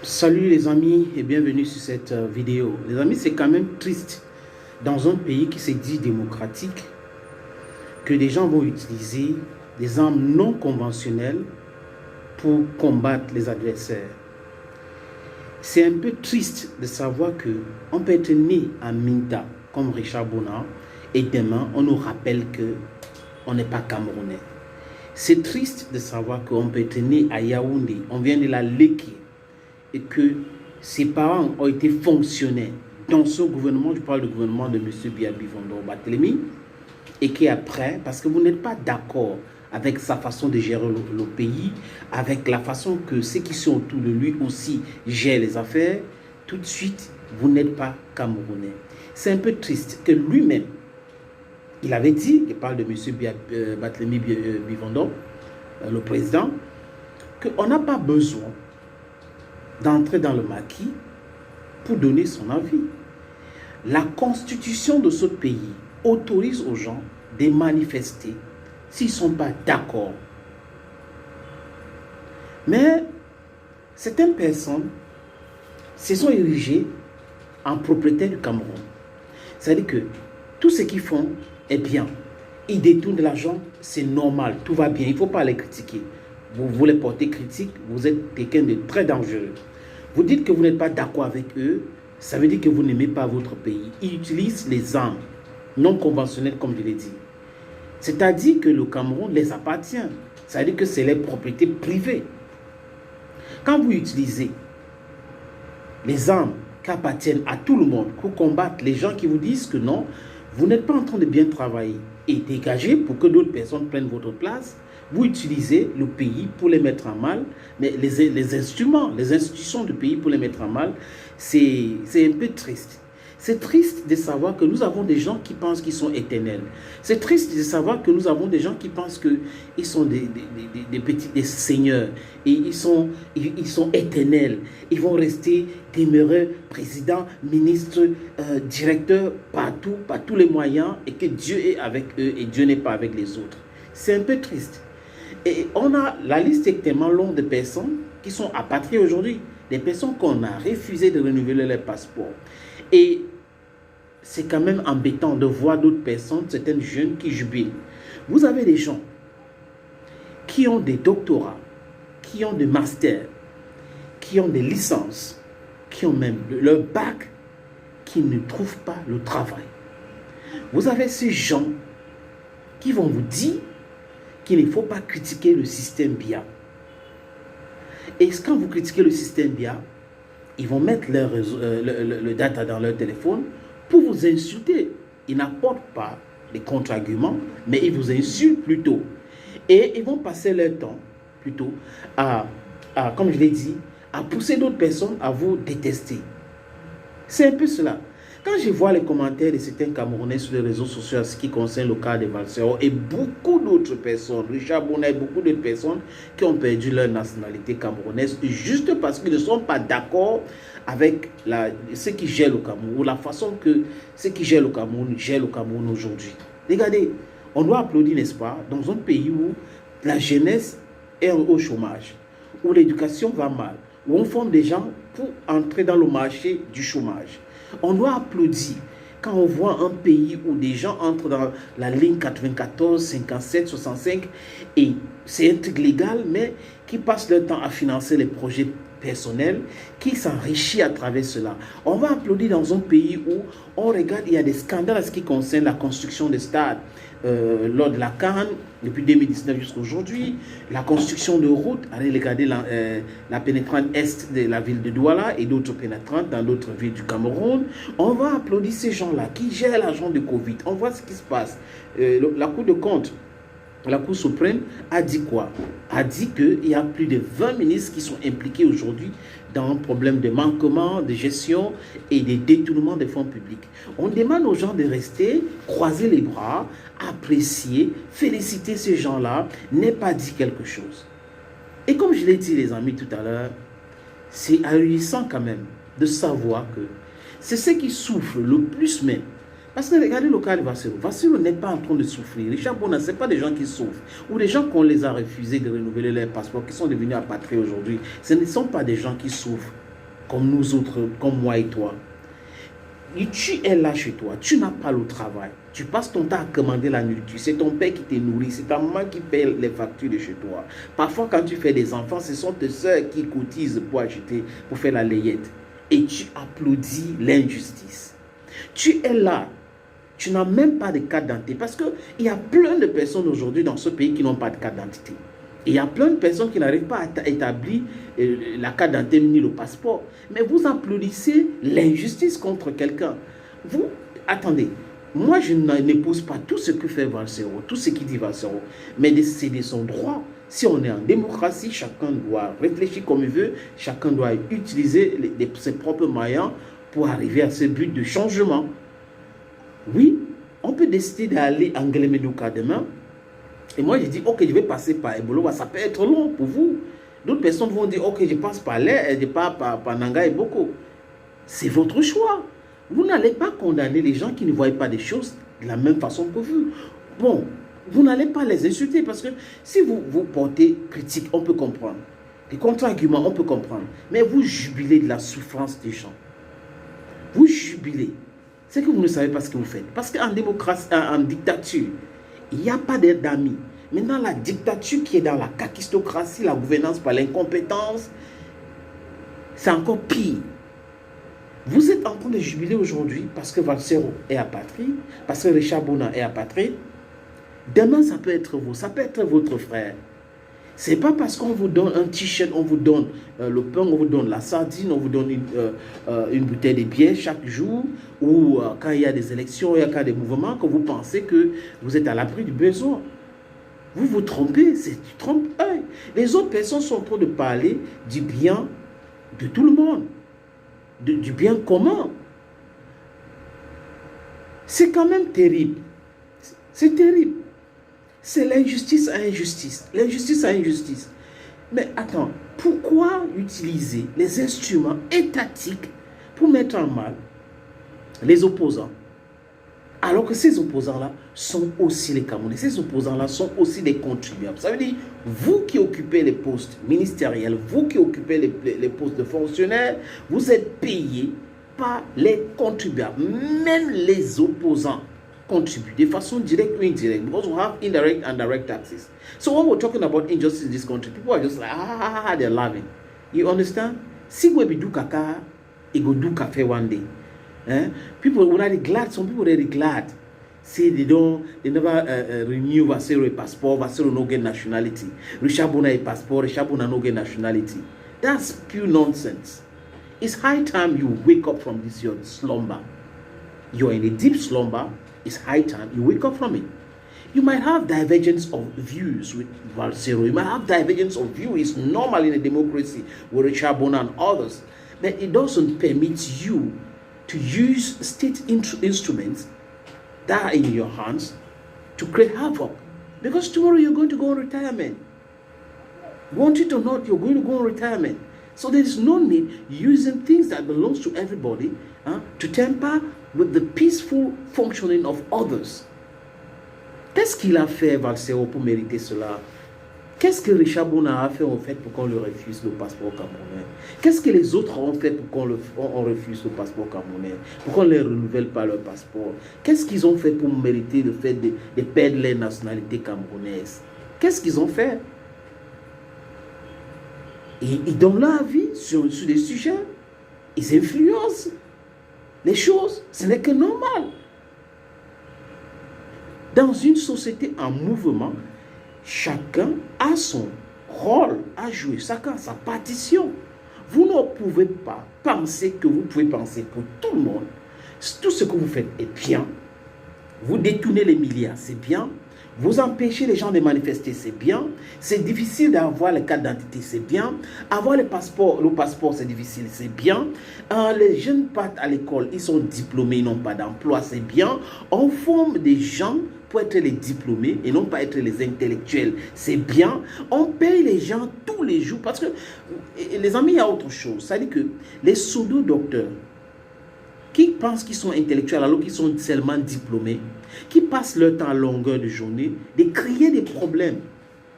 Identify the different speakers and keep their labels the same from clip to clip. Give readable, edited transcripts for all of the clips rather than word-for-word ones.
Speaker 1: Salut les amis et bienvenue sur cette vidéo. Les amis, c'est quand même triste dans un pays qui se dit démocratique que des gens vont utiliser des armes non conventionnelles pour combattre les adversaires. C'est un peu triste de savoir qu'on peut être né à Minta comme Richard Bona et demain on nous rappelle qu'on n'est pas camerounais. C'est triste de savoir qu'on peut être né à Yaoundé, on vient de la Léké, et que ses parents ont été fonctionnaires dans ce gouvernement, je parle du gouvernement de M. Biabivondo Barthélemy, et qu'après, parce que vous n'êtes pas d'accord avec sa façon de gérer le pays, avec la façon que ceux qui sont autour de lui aussi gèrent les affaires, tout de suite, vous n'êtes pas camerounais. C'est un peu triste que lui-même, il avait dit, il parle de M. Barthélemy Bivondo, le président, qu'on n'a pas besoin d'entrer dans le maquis pour donner son avis. La constitution de ce pays autorise aux gens de manifester s'ils ne sont pas d'accord. Mais certaines personnes se sont érigées en propriétaires du Cameroun. C'est-à-dire que tout ce qu'ils font est bien. Ils détournent de l'argent, c'est normal, tout va bien, il ne faut pas les critiquer. Vous voulez porter critique, vous êtes quelqu'un de très dangereux. Vous dites que vous n'êtes pas d'accord avec eux, ça veut dire que vous n'aimez pas votre pays. Ils utilisent les armes non conventionnelles, comme je l'ai dit. C'est-à-dire que le Cameroun les appartient. Ça veut dire que c'est les propriétés privées. Quand vous utilisez les armes qui appartiennent à tout le monde pour combattre les gens qui vous disent que non, vous n'êtes pas en train de bien travailler et dégager pour que d'autres personnes prennent votre place, vous utilisez le pays pour les mettre en mal, mais les instruments, les institutions du pays pour les mettre en mal, c'est un peu triste. C'est triste de savoir que nous avons des gens qui pensent qu'ils sont éternels. C'est triste de savoir que nous avons des gens qui pensent qu'ils sont des seigneurs et ils sont éternels. Ils vont rester demeureux, président, ministre, directeur, partout, par tous les moyens, et que Dieu est avec eux et Dieu n'est pas avec les autres. C'est un peu triste. Et on a la liste est tellement longue de personnes qui sont apatriées aujourd'hui, des personnes qu'on a refusé de renouveler leur passeport. Et c'est quand même embêtant de voir d'autres personnes, certaines jeunes qui jubilent. Vous avez des gens qui ont des doctorats, qui ont des masters, qui ont des licences, qui ont même leur bac, qui ne trouvent pas le travail. Vous avez ces gens qui vont vous dire qu'il ne faut pas critiquer le système BIA. Et quand vous critiquez le système BIA, ils vont mettre le data dans leur téléphone pour vous insulter. Ils n'apportent pas des contre-arguments, mais ils vous insultent plutôt. Et ils vont passer leur temps plutôt comme je l'ai dit, à pousser d'autres personnes à vous détester. C'est un peu cela. Quand je vois les commentaires de certains Camerounais sur les réseaux sociaux en ce qui concerne le cas de Valsero et beaucoup d'autres personnes, Richard Bona et beaucoup d'autres personnes qui ont perdu leur nationalité camerounaise juste parce qu'ils ne sont pas d'accord avec ce qui gère le Cameroun ou la façon que ce qui gère le Cameroun aujourd'hui. Regardez, on doit applaudir, n'est-ce pas, dans un pays où la jeunesse est au chômage, où l'éducation va mal, où on forme des gens pour entrer dans le marché du chômage. On doit applaudir quand on voit un pays où des gens entrent dans la ligne 94, 57, 65 et c'est un truc légal, mais qui passent leur temps à financer les projets personnels, qui s'enrichissent à travers cela. On va applaudir dans un pays où on regarde, il y a des scandales en ce qui concerne la construction des stades. Lors de la CAN, depuis 2019 jusqu'à aujourd'hui, la construction de routes, allez regarder la pénétrante est de la ville de Douala et d'autres pénétrantes dans d'autres villes du Cameroun. On va applaudir ces gens-là qui gèrent l'argent de Covid. On voit ce qui se passe. La Cour de compte, la Cour suprême a dit quoi? A dit qu'il y a plus de 20 ministres qui sont impliqués aujourd'hui dans un problème de manquement, de gestion et de détournement des fonds publics. On demande aux gens de rester, croiser les bras, apprécier, féliciter ces gens-là, n'est pas dit quelque chose. Et comme je l'ai dit les amis tout à l'heure, c'est ahurissant quand même de savoir que c'est ceux qui souffrent le plus même. Parce que regardez le cas de Vassirou. Vassirou n'est pas en train de souffrir. Richard Bona, ce n'est pas des gens qui souffrent. Ou des gens qu'on les a refusé de renouveler leur passeport, qui sont devenus apatriés aujourd'hui. Ce ne sont pas des gens qui souffrent. comme nous autres, comme moi et toi. Et tu es là chez toi, tu n'as pas le travail. Tu passes ton temps à commander la nourriture. C'est ton père qui te nourrit, c'est ta maman qui paye les factures de chez toi. Parfois, quand tu fais des enfants, ce sont tes soeurs qui cotisent pour acheter, pour faire la layette. Et tu applaudis l'injustice. Tu es là. Tu n'as même pas de carte d'identité. Parce qu'il y a plein de personnes aujourd'hui dans ce pays qui n'ont pas de carte d'identité. Et il y a plein de personnes qui n'arrivent pas à établir la carte d'identité ni le passeport. Mais vous applaudissez l'injustice contre quelqu'un. Vous, attendez, moi je n'épouse pas tout ce que fait Valsero, tout ce qui dit Valsero. Mais c'est de son droit. Si on est en démocratie, chacun doit réfléchir comme il veut. Chacun doit utiliser ses propres moyens pour arriver à ce but de changement. Oui, on peut décider d'aller à Ngelemeduka demain. Et moi, je dis, ok, je vais passer par Ebolo. Ça peut être long pour vous. D'autres personnes vont dire, ok, je passe par l'air, je passe par Nanga et Boko. C'est votre choix. Vous n'allez pas condamner les gens qui ne voient pas des choses de la même façon que vous. Bon, vous n'allez pas les insulter parce que si vous portez critique, on peut comprendre. Les contre-arguments, on peut comprendre. Mais vous jubilez de la souffrance des gens. Vous jubilez. C'est que vous ne savez pas ce que vous faites. Parce qu'en démocratie, en dictature, il n'y a pas d'amis. Maintenant, la dictature qui est dans la kakistocratie, la gouvernance par l'incompétence, c'est encore pire. Vous êtes en train de jubiler aujourd'hui parce que Valsero est apatride, parce que Richard Bona est apatride. Demain, ça peut être vous, ça peut être votre frère. Ce n'est pas parce qu'on vous donne un t-shirt, on vous donne le pain, on vous donne la sardine, on vous donne une bouteille de bière chaque jour, ou quand il y a des élections, il y a des mouvements, que vous pensez que vous êtes à l'abri du besoin. Vous vous trompez, c'est du trompe-œil. Les autres personnes sont en train de parler du bien de tout le monde, du bien commun. C'est quand même terrible. C'est terrible. C'est l'injustice à injustice. L'injustice à injustice. Mais attends, pourquoi utiliser les instruments étatiques pour mettre en mal les opposants? Alors que ces opposants-là sont aussi les Camerounais. Ces opposants-là sont aussi des contribuables. Ça veut dire, vous qui occupez les postes ministériels, vous qui occupez les postes de fonctionnaires, vous êtes payés par les contribuables. Même les opposants contribute de façon directe ou indirecte, because we have indirect and direct taxes. So when we're talking about injustice in this country, people are just like, they're laughing. You understand? See where we do kaka, it go do cafe one day. People are already glad, some people are already glad. Say they never renew Vasero passport, Vasero no get nationality. Richard Bona a passport, Richard Bona no get nationality. That's pure nonsense. It's high time you wake up from this your slumber. You're in a deep slumber. It's high time you wake up from it. You might have divergence of views with Valsero. You might have divergence of views. It's normal in a democracy with Richard Bona and others. But it doesn't permit you to use state instruments that are in your hands to create havoc. Because tomorrow you're going to go on retirement. Want it or not, you're going to go on retirement. So there is no need using things that belongs to everybody to tamper with the peaceful functioning of others. Qu'est-ce qu'il a fait, Valsero, pour mériter cela? Qu'est-ce que Richard Bona a fait en fait pour qu'on lui refuse le passeport camerounais? Qu'est-ce que les autres ont fait pour qu'on refuse le passeport camerounais? Pourquoi on ne les renouvelle pas leur passeport? Qu'est-ce qu'ils ont fait pour mériter le fait de perdre leur nationalité camerounaise? Qu'est-ce qu'ils ont fait? Et ils donnent leur avis sur des sujets. Ils influencent les choses. Ce n'est que normal. Dans une société en mouvement, chacun a son rôle à jouer. Chacun a sa partition. Vous ne pouvez pas penser que vous pouvez penser pour tout le monde. Tout ce que vous faites est bien. Vous détournez les milliards, c'est bien. Vous empêchez les gens de manifester, c'est bien. C'est difficile d'avoir les cartes d'identité, c'est bien. Avoir le passeport, c'est difficile, c'est bien. Les jeunes partent à l'école, ils sont diplômés, ils n'ont pas d'emploi, c'est bien. On forme des gens pour être les diplômés et non pas être les intellectuels, c'est bien. On paye les gens tous les jours parce que, les amis, il y a autre chose. C'est-à-dire que les pseudo-docteurs qui pensent qu'ils sont intellectuels alors qu'ils sont seulement diplômés, qui passent leur temps à longueur de journée de créer des problèmes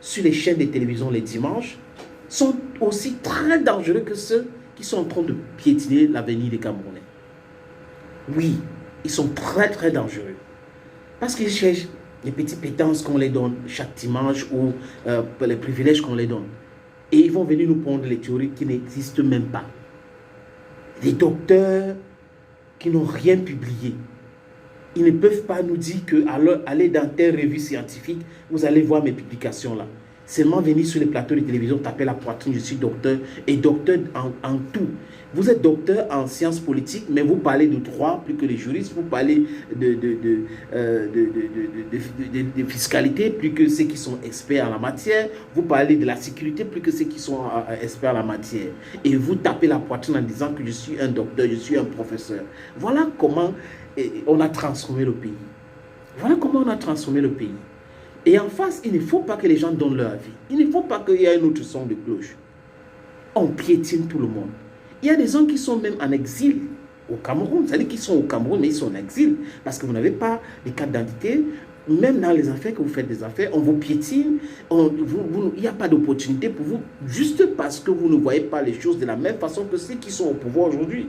Speaker 1: sur les chaînes de télévision les dimanches, sont aussi très dangereux que ceux qui sont en train de piétiner l'avenir des Camerounais. Oui, ils sont très très dangereux. Parce qu'ils cherchent les petites pétances qu'on les donne chaque dimanche ou les privilèges qu'on les donne. Et ils vont venir nous prendre les théories qui n'existent même pas. Des docteurs qui n'ont rien publié. Ils ne peuvent pas nous dire que allez dans telle revue scientifique, vous allez voir mes publications là. Seulement venir sur les plateaux de télévision, taper la poitrine, je suis docteur, et docteur en tout. Vous êtes docteur en sciences politiques, mais vous parlez de droit plus que les juristes, vous parlez de fiscalité plus que ceux qui sont experts en la matière, vous parlez de la sécurité plus que ceux qui sont experts en la matière. Et vous tapez la poitrine en disant que je suis un docteur, je suis un professeur. Voilà comment on a transformé le pays. Voilà comment on a transformé le pays. Et en face, il ne faut pas que les gens donnent leur avis. Il ne faut pas qu'il y ait un autre son de cloche. On piétine tout le monde. Il y a des gens qui sont même en exil au Cameroun. C'est-à-dire qu'ils sont au Cameroun, mais ils sont en exil. Parce que vous n'avez pas les cartes d'identité. Même dans les affaires que vous faites des affaires, on vous piétine. Il n'y a pas d'opportunité pour vous. Juste parce que vous ne voyez pas les choses de la même façon que ceux qui sont au pouvoir aujourd'hui.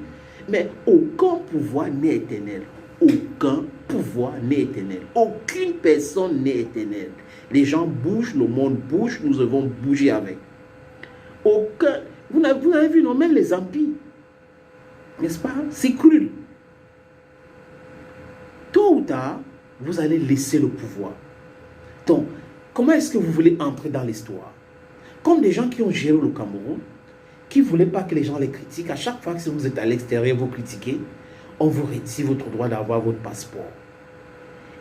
Speaker 1: Mais aucun pouvoir n'est éternel. Aucun pouvoir n'est éternel. Aucune personne n'est éternelle. Les gens bougent, le monde bouge, nous devons bouger avec. Aucun. Vous avez vu, non, même les empires, n'est-ce pas? C'est cruel. Tôt ou tard, vous allez laisser le pouvoir. Donc, comment est-ce que vous voulez entrer dans l'histoire? Comme des gens qui ont géré le Cameroun, qui ne voulaient pas que les gens les critiquent. À chaque fois que vous êtes à l'extérieur, vous critiquez, on vous retire votre droit d'avoir votre passeport.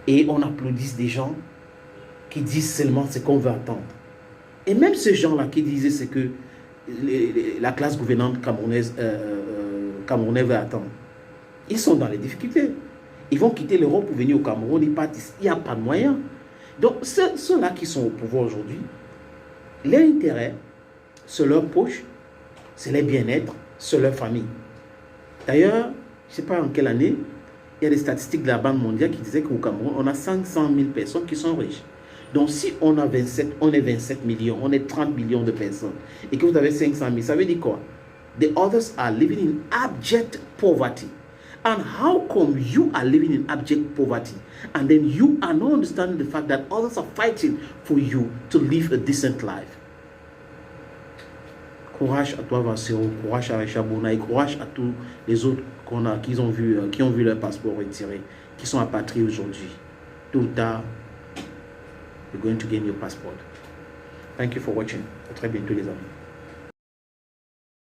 Speaker 1: Et on applaudit des gens qui disent seulement ce qu'on veut attendre. Et même ces gens-là qui disaient ce que la classe gouvernante camerounaise veut attendre, ils sont dans les difficultés. Ils vont quitter l'Europe pour venir au Cameroun, ils partent ici, il n'y a pas de moyens. Donc ceux-là qui sont au pouvoir aujourd'hui, leur intérêt, c'est leur poche, c'est leur bien-être, c'est leur famille. D'ailleurs, je ne sais pas en quelle année, il y a des statistiques de la Banque mondiale qui disaient qu'au Cameroun, on a 500 000 personnes qui sont riches. Donc, si on est 27 millions, on est 30 millions de personnes, et que vous avez 500 000, ça veut dire quoi? The others are living in abject poverty. And how come you are living in abject poverty? And then you are not understanding the fact that others are fighting for you to live a decent life. Courage à toi, Vassero, courage à Chabouna et courage à tous les autres qui ont vu leur passeport retiré, qui sont apatriés aujourd'hui. Tôt ou tard, you're going to gain your passport. Thank you for watching. À très bientôt, les amis.